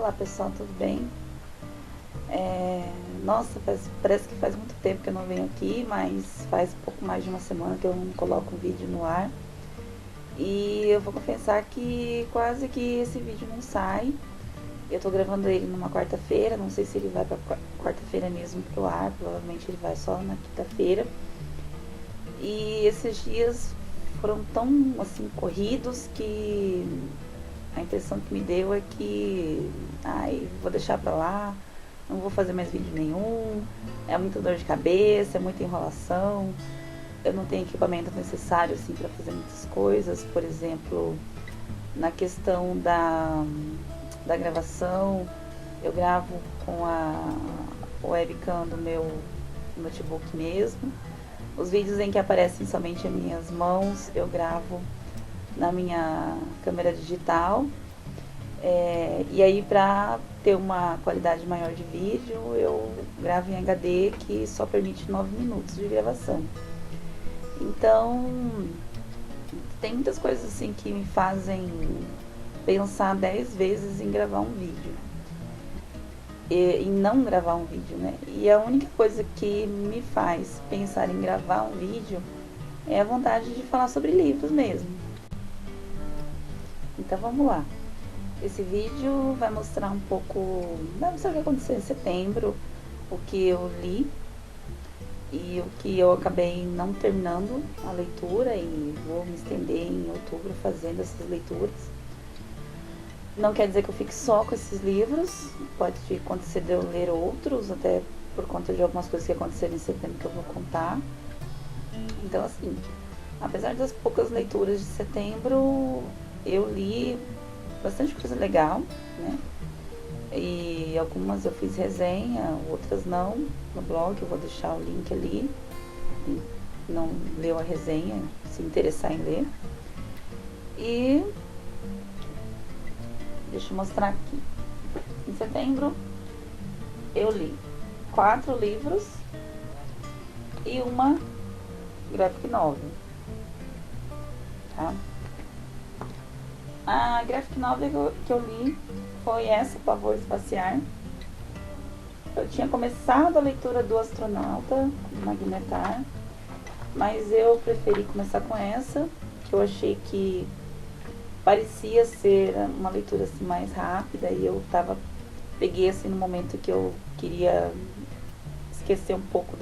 Olá pessoal, tudo bem? Nossa, parece que faz muito tempo que eu não venho aqui, mas faz pouco mais de uma semana que eu não coloco um vídeo no ar. E eu vou confessar que quase que esse vídeo não sai. Eu tô gravando ele numa quarta-feira, não sei se ele vai pra quarta-feira mesmo pro ar, provavelmente ele vai só na quinta-feira. E esses dias foram tão assim corridos que a impressão que me deu é que, vou deixar pra lá, não vou fazer mais vídeo nenhum, é muita dor de cabeça, é muita enrolação, eu não tenho equipamento necessário assim para fazer muitas coisas, por exemplo, na questão da gravação, eu gravo com a webcam do meu notebook mesmo. Os vídeos em que aparecem somente as minhas mãos, eu gravo na minha câmera digital. E aí, para ter uma qualidade maior de vídeo, eu gravo em HD, que só permite 9 minutos de gravação. Então, tem muitas coisas assim que me fazem pensar 10 vezes em gravar um vídeo. Em não gravar um vídeo, né? E a única coisa que me faz pensar em gravar um vídeo é a vontade de falar sobre livros mesmo. Então vamos lá. Esse vídeo vai mostrar um pouco, vai mostrar o que aconteceu em setembro, o que eu li e o que eu acabei não terminando a leitura, e vou me estender em outubro fazendo essas leituras. Não quer dizer que eu fique só com esses livros, pode acontecer de eu ler outros, até por conta de algumas coisas que aconteceram em setembro que eu vou contar. Então assim, apesar das poucas leituras de setembro, eu li bastante coisa legal, né? E algumas eu fiz resenha, outras não, no blog, eu vou deixar o link ali. Quem não leu a resenha, se interessar em ler. E deixa eu mostrar aqui. Em setembro eu li 4 livros e uma graphic novel, tá? A graphic novel que eu li foi essa, Pavor Espacial. Eu tinha começado a leitura do Astronauta, do Magnetar, mas eu preferi começar com essa, que eu achei que parecia ser uma leitura assim mais rápida, e eu peguei assim no momento que eu queria esquecer um pouco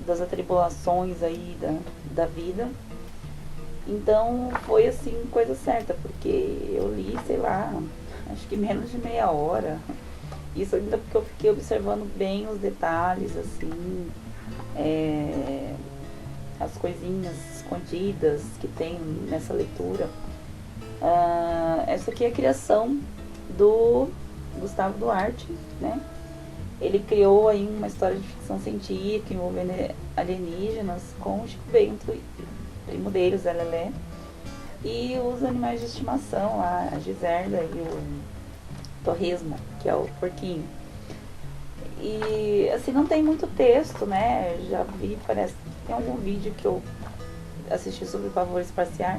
das atribulações aí da vida. Então foi assim, coisa certa, porque eu li, sei lá, acho que menos de meia hora. Isso ainda porque eu fiquei observando bem os detalhes, assim, as coisinhas escondidas que tem nessa leitura. Essa aqui é a criação do Gustavo Duarte, né? Ele criou aí uma história de ficção científica envolvendo alienígenas com o Chico Bento, primo deles, a Lelé, e os animais de estimação, a Giserda e o Torresmo, que é o porquinho. E assim, não tem muito texto, né? Eu já vi, parece que tem algum vídeo que eu assisti sobre Pavor Espacial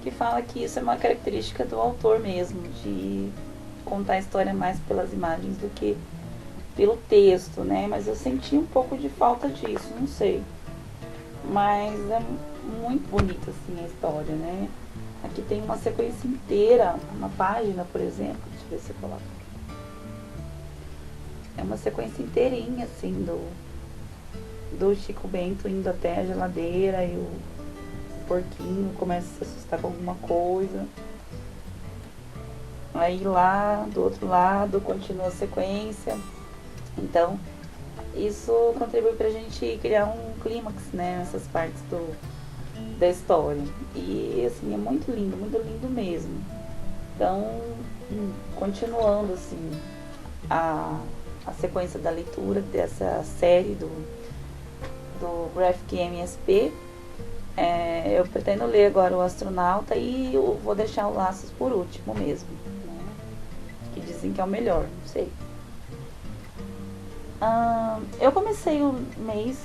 que fala que isso é uma característica do autor mesmo, de contar a história mais pelas imagens do que pelo texto, né? Mas eu senti um pouco de falta disso, não sei. Mas é muito bonita assim a história, né? Aqui tem uma sequência inteira, uma página, por exemplo, deixa eu ver se eu coloco. É uma sequência inteirinha assim do Chico Bento indo até a geladeira e o porquinho começa a se assustar com alguma coisa. Aí lá do outro lado continua a sequência. Então isso contribui pra gente criar um clímax, né, nessas partes da história. E assim, é muito lindo mesmo. Então, continuando assim a sequência da leitura dessa série do Graphic MSP, eu pretendo ler agora o Astronauta e eu vou deixar o Laços por último mesmo, né, que dizem que é o melhor, não sei. Eu comecei o mês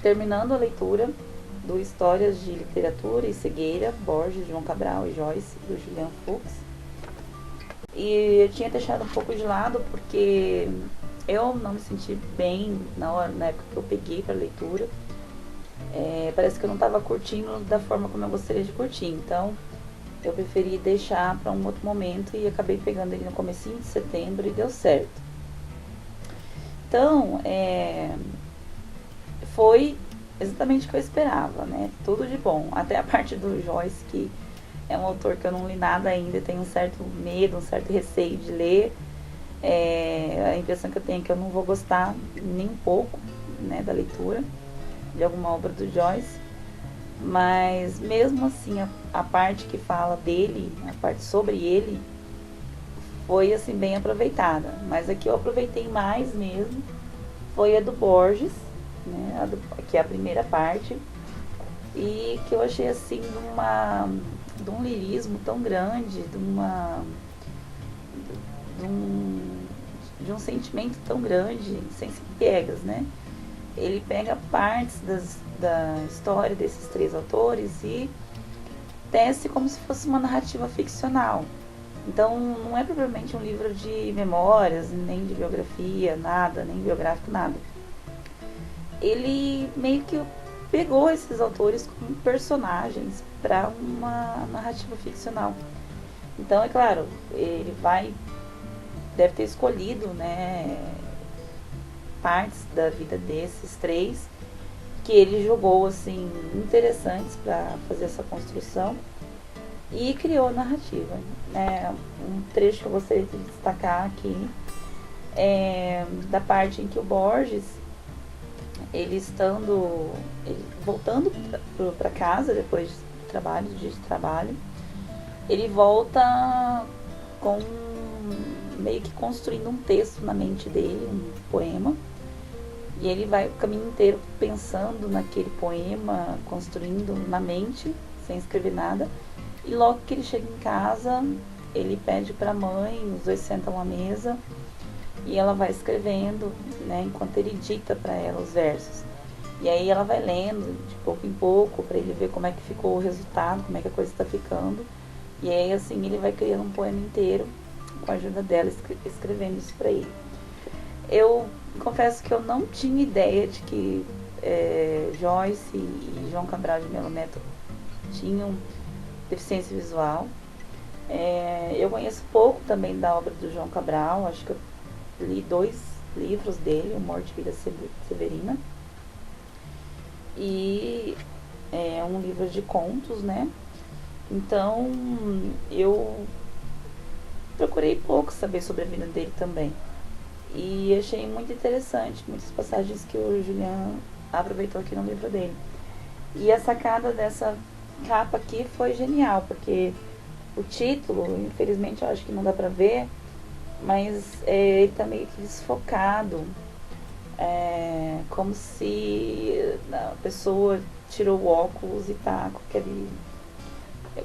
terminando a leitura do Histórias de Literatura e Cegueira, Borges, João Cabral e Joyce, do Julian Fuchs. E eu tinha deixado um pouco de lado porque eu não me senti bem na época que eu peguei para leitura. Parece que eu não estava curtindo da forma como eu gostaria de curtir. Então eu preferi deixar para um outro momento e acabei pegando ele no comecinho de setembro e deu certo. Então, foi exatamente o que eu esperava, né? Tudo de bom. Até a parte do Joyce, que é um autor que eu não li nada ainda, tenho um certo medo, um certo receio de ler. A impressão que eu tenho é que eu não vou gostar nem um pouco, né, da leitura de alguma obra do Joyce. Mas mesmo assim, a parte que fala dele, a parte sobre ele, foi assim bem aproveitada. Mas a que eu aproveitei mais mesmo foi a do Borges, né, que é a primeira parte, e que eu achei assim de um lirismo tão grande, de um sentimento tão grande, sem ser piegas, né? Ele pega partes da história desses três autores e tece como se fosse uma narrativa ficcional. Então não é propriamente um livro de memórias, nem de biografia, nada, nem biográfico, nada. Ele meio que pegou esses autores como personagens para uma narrativa ficcional. Então, é claro, ele deve ter escolhido, né, partes da vida desses três que ele julgou assim interessantes para fazer essa construção e criou a narrativa. Um trecho que eu gostaria de destacar aqui é da parte em que o Borges, ele voltando para casa depois do dia de trabalho, ele volta com meio que construindo um texto na mente dele, um poema, e ele vai o caminho inteiro pensando naquele poema, construindo na mente, sem escrever nada, e logo que ele chega em casa, ele pede para a mãe, os dois sentam à mesa, e ela vai escrevendo, né, enquanto ele dita para ela os versos. E aí ela vai lendo de pouco em pouco para ele ver como é que ficou o resultado, como é que a coisa está ficando. E aí assim ele vai criando um poema inteiro com a ajuda dela, escrevendo isso para ele. Eu confesso que eu não tinha ideia de que Joyce e João Cabral de Melo Neto tinham deficiência visual. Eu conheço pouco também da obra do João Cabral, acho que eu li 2 livros dele, O Morte e Vida Severina, e um livro de contos, né? Então eu procurei pouco saber sobre a vida dele também. E achei muito interessante muitas passagens que o Julian aproveitou aqui no livro dele. E a sacada dessa capa aqui foi genial, porque o título, infelizmente eu acho que não dá pra ver, mas ele tá meio que desfocado, como se a pessoa tirou o óculos e tá com aquele...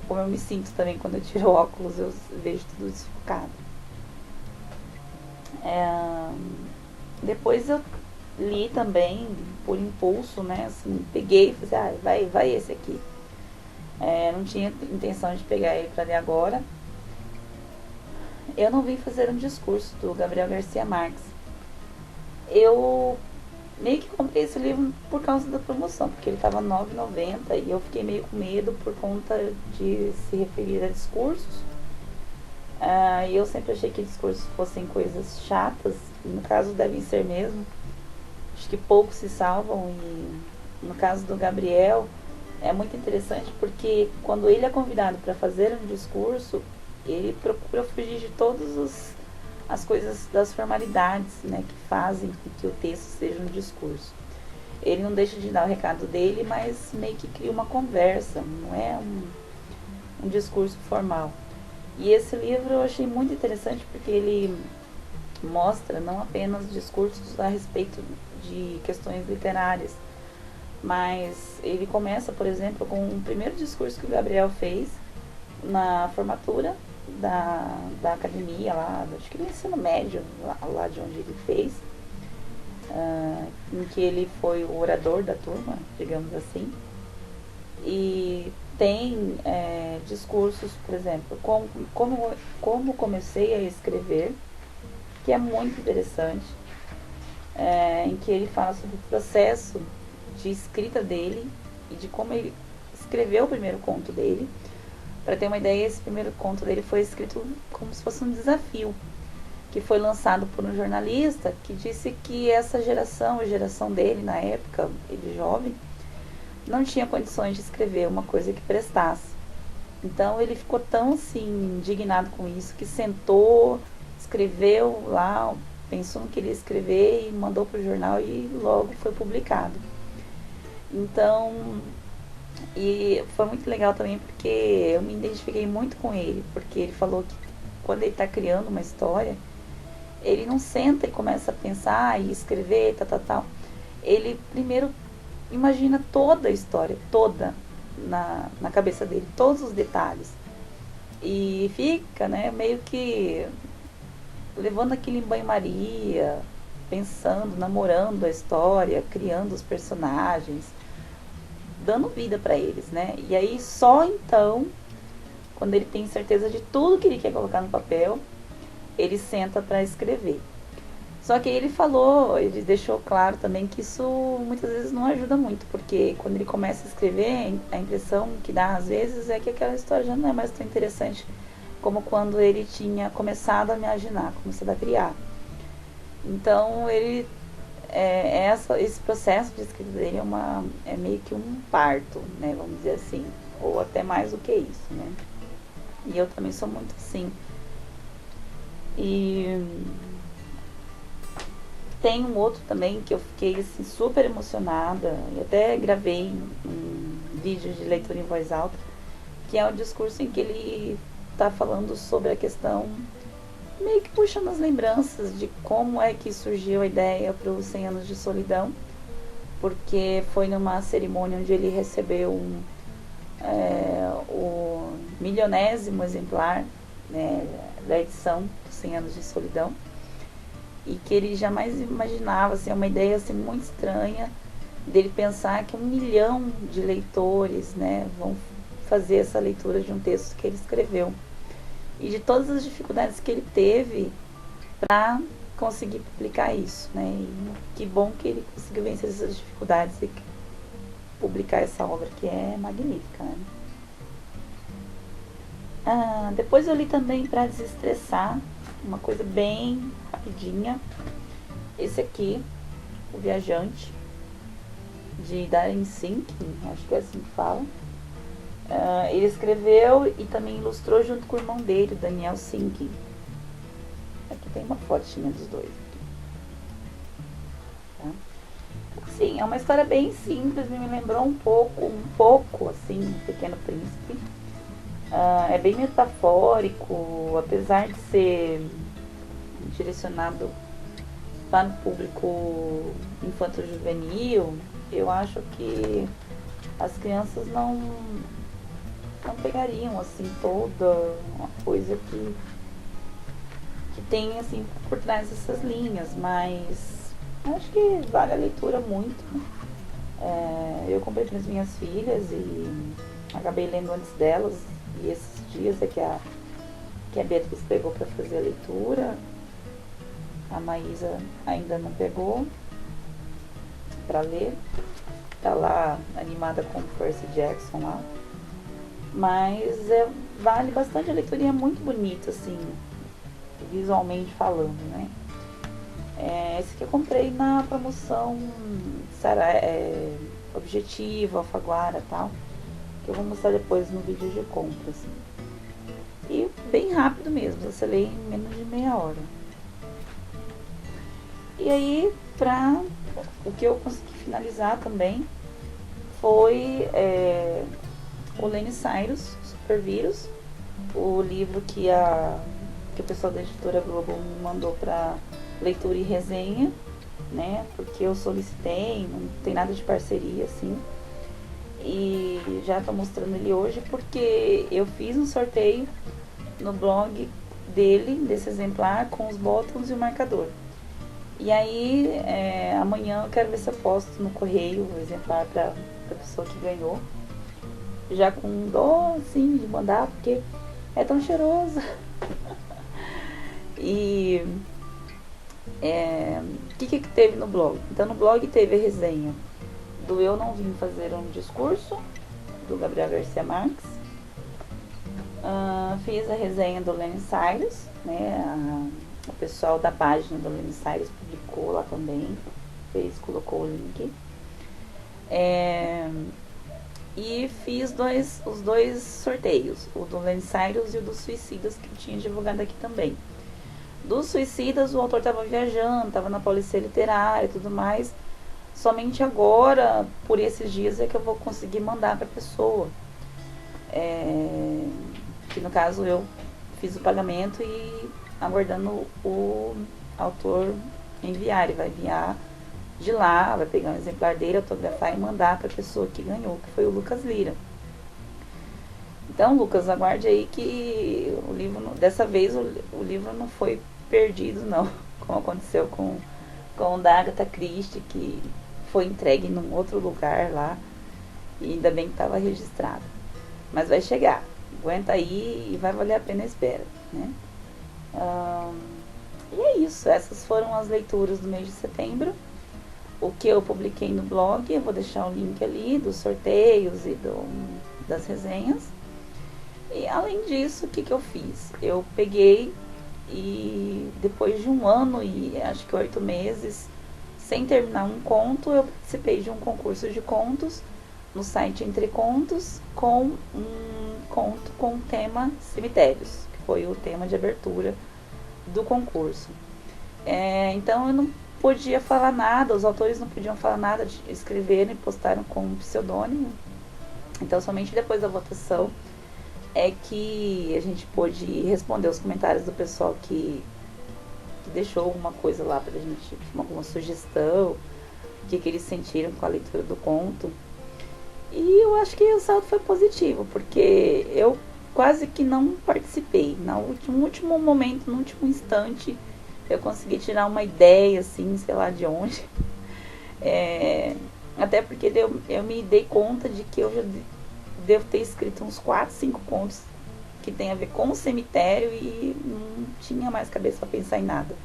Como eu me sinto também quando eu tiro o óculos, eu vejo tudo desfocado. Depois eu li também por impulso, né? Assim, peguei e falei, vai esse aqui. Não tinha intenção de pegar ele para ler agora. Eu não vim fazer um discurso do Gabriel Garcia Marques. Eu meio que comprei esse livro por causa da promoção, porque ele estava R$ 9,90 e eu fiquei meio com medo por conta de se referir a discursos. E eu sempre achei que discursos fossem coisas chatas, e no caso devem ser mesmo. Acho que poucos se salvam, e no caso do Gabriel é muito interessante porque quando ele é convidado para fazer um discurso, ele procura fugir de todas as coisas, das formalidades, né, que fazem com que o texto seja um discurso. Ele não deixa de dar o recado dele, mas meio que cria uma conversa, não é um discurso formal. E esse livro eu achei muito interessante porque ele mostra não apenas discursos a respeito de questões literárias, mas ele começa, por exemplo, com o primeiro discurso que o Gabriel fez na formatura da academia lá, acho que no ensino médio, lá de onde ele fez, em que ele foi o orador da turma, digamos assim. E tem discursos, por exemplo, como comecei a escrever, que é muito interessante, em que ele fala sobre o processo de escrita dele e de como ele escreveu o primeiro conto dele. Para ter uma ideia, esse primeiro conto dele foi escrito como se fosse um desafio, que foi lançado por um jornalista que disse que essa geração, a geração dele na época, ele jovem, não tinha condições de escrever uma coisa que prestasse. Então ele ficou tão assim indignado com isso que sentou, escreveu lá, pensou no que ele ia escrever e mandou para o jornal e logo foi publicado. Então, e foi muito legal também porque eu me identifiquei muito com ele, porque ele falou que quando ele está criando uma história, ele não senta e começa a pensar e escrever, tal. Ele primeiro imagina toda a história, toda na cabeça dele, todos os detalhes. E fica, né, meio que levando aquilo em banho-maria, pensando, namorando a história, criando os personagens, dando vida para eles, né? E aí só então, quando ele tem certeza de tudo que ele quer colocar no papel, ele senta para escrever. Só que ele falou, ele deixou claro também que isso muitas vezes não ajuda muito, porque quando ele começa a escrever, a impressão que dá às vezes é que aquela história já não é mais tão interessante como quando ele tinha começado a imaginar, começado a criar. Então ele esse processo de escrita dele é meio que um parto, né, vamos dizer assim, ou até mais do que isso, né? E eu também sou muito assim. E tem um outro também que eu fiquei assim, super emocionada, e até gravei um vídeo de leitura em voz alta, que é um discurso em que ele está falando sobre a questão, meio que puxando as lembranças de como é que surgiu a ideia para os 100 anos de solidão, porque foi numa cerimônia onde ele recebeu o milionésimo exemplar, né, da edição dos 100 anos de solidão, e que ele jamais imaginava, assim, uma ideia assim, muito estranha dele pensar que 1 milhão de leitores, né, vão fazer essa leitura de um texto que ele escreveu, e de todas as dificuldades que ele teve para conseguir publicar isso, né? E que bom que ele conseguiu vencer essas dificuldades e publicar essa obra que é magnífica, né? Depois eu li também para desestressar, uma coisa bem rapidinha, esse aqui, O Viajante, de Darren Sink, acho que é assim que fala. Ele escreveu e também ilustrou junto com o irmão dele, Daniel Sink. Aqui tem uma fotinha dos dois. Tá? Assim, é uma história bem simples, me lembrou um pouco assim, Pequeno Príncipe. É bem metafórico, apesar de ser direcionado para o público infanto-juvenil, eu acho que as crianças não pegariam assim toda uma coisa que tem assim por trás dessas linhas, mas acho que vale a leitura muito, né? Eu comprei para as minhas filhas e acabei lendo antes delas, e esses dias é que a Beatriz pegou para fazer a leitura, a Maísa ainda não pegou para ler, tá lá animada com o Percy Jackson lá. Mas vale bastante a leitura e é muito bonito, assim, visualmente falando, né? Esse que eu comprei na promoção Objetivo, Alfaguara e tal, que eu vou mostrar depois no vídeo de compras. E bem rápido mesmo, você lê em menos de meia hora. E aí, o que eu consegui finalizar também foi o Lenny Cyrus, Supervírus, o livro que o pessoal da editora Globo me mandou para leitura e resenha, né? Porque eu solicitei, não tem nada de parceria assim. E já tô mostrando ele hoje porque eu fiz um sorteio no blog dele, desse exemplar, com os botões e o marcador. E aí, amanhã eu quero ver se eu posto no correio o exemplar para a pessoa que ganhou. já com dó, assim, de mandar, porque é tão cheiroso. E o que teve no blog? Então no blog teve a resenha do Eu Não Vim Fazer um Discurso, do Gabriel Garcia Marques. Fiz a resenha do Lenny Cyrus, né? O pessoal da página do Lenny Cyrus publicou lá também, colocou o link. E fiz os dois sorteios, o do Lenny Cyrus e o dos Suicidas, que eu tinha divulgado aqui também. Dos Suicidas, o autor estava viajando, estava na Polícia Literária e tudo mais. Somente agora, por esses dias, é que eu vou conseguir mandar para a pessoa. Que no caso eu fiz o pagamento e aguardando o autor enviar. Ele vai enviar de lá, vai pegar um exemplar dele, autografar e mandar para a pessoa que ganhou, que foi o Lucas Lira. Então, Lucas, aguarde aí que o livro, dessa vez o livro não foi perdido, não, como aconteceu com o da Agatha Christie, que foi entregue num outro lugar lá, e ainda bem que estava registrado. Mas vai chegar, aguenta aí e vai valer a pena a espera, né? E é isso, essas foram as leituras do mês de setembro. O que eu publiquei no blog, eu vou deixar o link ali dos sorteios e das resenhas. E além disso, o que eu fiz? Eu peguei e depois de 1 ano e acho que 8 meses, sem terminar um conto, eu participei de um concurso de contos no site Entre Contos, com um conto com o tema cemitérios, que foi o tema de abertura do concurso. Então eu não podia falar nada, os autores não podiam falar nada, escreveram e postaram com um pseudônimo. Então somente depois da votação é que a gente pôde responder os comentários do pessoal que deixou alguma coisa lá pra gente, alguma sugestão, o que eles sentiram com a leitura do conto. E eu acho que o saldo foi positivo, porque eu quase que não participei. No último momento, no último instante, eu consegui tirar uma ideia, assim, sei lá de onde. Até porque eu me dei conta de que eu já devo ter escrito uns 4, 5 contos que tem a ver com o cemitério e não tinha mais cabeça para pensar em nada.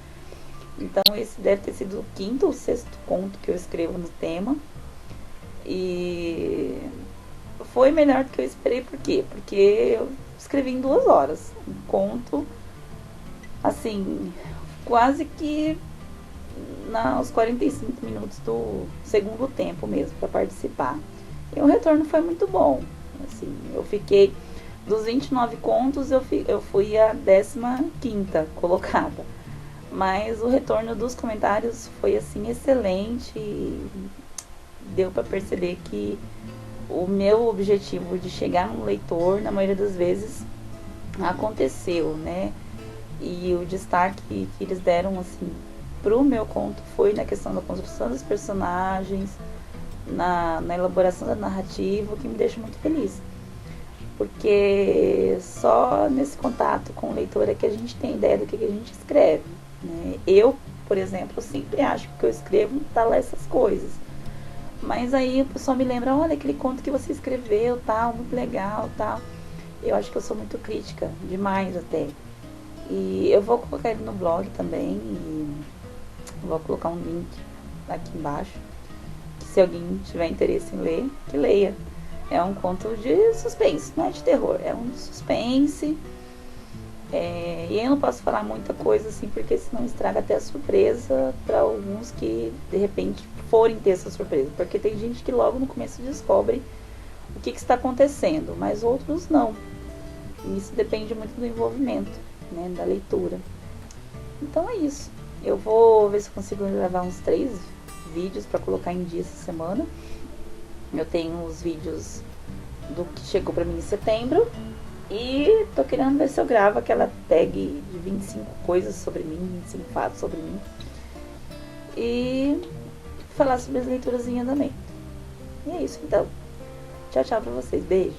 Então esse deve ter sido o 5º ou 6º conto que eu escrevo no tema. E foi melhor do que eu esperei. Por quê? Porque eu escrevi em 2 horas. Um conto, assim, quase que nos 45 minutos do segundo tempo mesmo, para participar. E o retorno foi muito bom. Assim, eu fiquei, dos 29 contos, eu fui a 15ª colocada. Mas o retorno dos comentários foi, assim, excelente. E deu para perceber que o meu objetivo de chegar no leitor, na maioria das vezes, aconteceu, né? E o destaque que eles deram, assim, pro meu conto foi na questão da construção dos personagens, na elaboração da narrativa, o que me deixa muito feliz. Porque só nesse contato com o leitor é que a gente tem ideia do que a gente escreve, né? Eu, por exemplo, sempre acho que o que eu escrevo tá lá essas coisas. Mas aí o pessoal me lembra, olha aquele conto que você escreveu, tal, muito legal, tal. Eu acho que eu sou muito crítica, demais até. E eu vou colocar ele no blog também, e vou colocar um link aqui embaixo. Que se alguém tiver interesse em ler, que leia. É um conto de suspense, não é de terror, é um suspense. E eu não posso falar muita coisa assim, porque senão estraga até a surpresa para alguns que de repente forem ter essa surpresa. Porque tem gente que logo no começo descobre o que está acontecendo, mas outros não. E isso depende muito do envolvimento, né, da leitura. Então é isso. Eu vou ver se consigo gravar uns 3 vídeos para colocar em dia essa semana. Eu tenho os vídeos do que chegou para mim em setembro. E tô querendo ver se eu gravo aquela tag de 25 coisas sobre mim, 25 fatos sobre mim. E falar sobre as leiturazinhas também. E é isso então. Tchau, tchau pra vocês. Beijo.